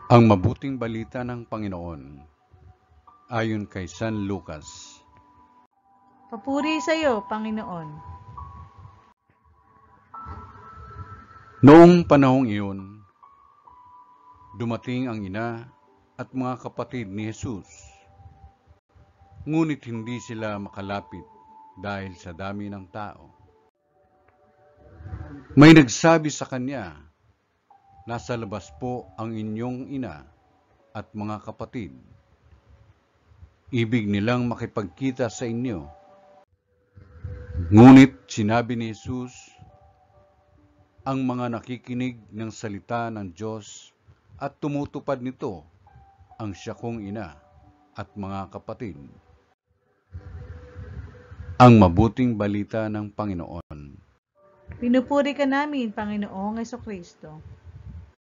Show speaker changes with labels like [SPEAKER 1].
[SPEAKER 1] Ang mabuting balita ng Panginoon ayon kay San Lucas.
[SPEAKER 2] Papuri sa iyo, Panginoon.
[SPEAKER 1] Noong panahong iyon, dumating ang ina at mga kapatid ni Jesus. Ngunit hindi sila makalapit dahil sa dami ng tao. May nagsabi sa kanya, "Nasa labas po ang inyong ina at mga kapatid. Ibig nilang makipagkita sa inyo." Ngunit sinabi ni Jesus, ang mga nakikinig ng salita ng Diyos at tumutupad nito ang siya kong ina at mga kapatid. Ang mabuting balita ng Panginoon.
[SPEAKER 2] Pinupuri ka namin, Panginoong Hesukristo.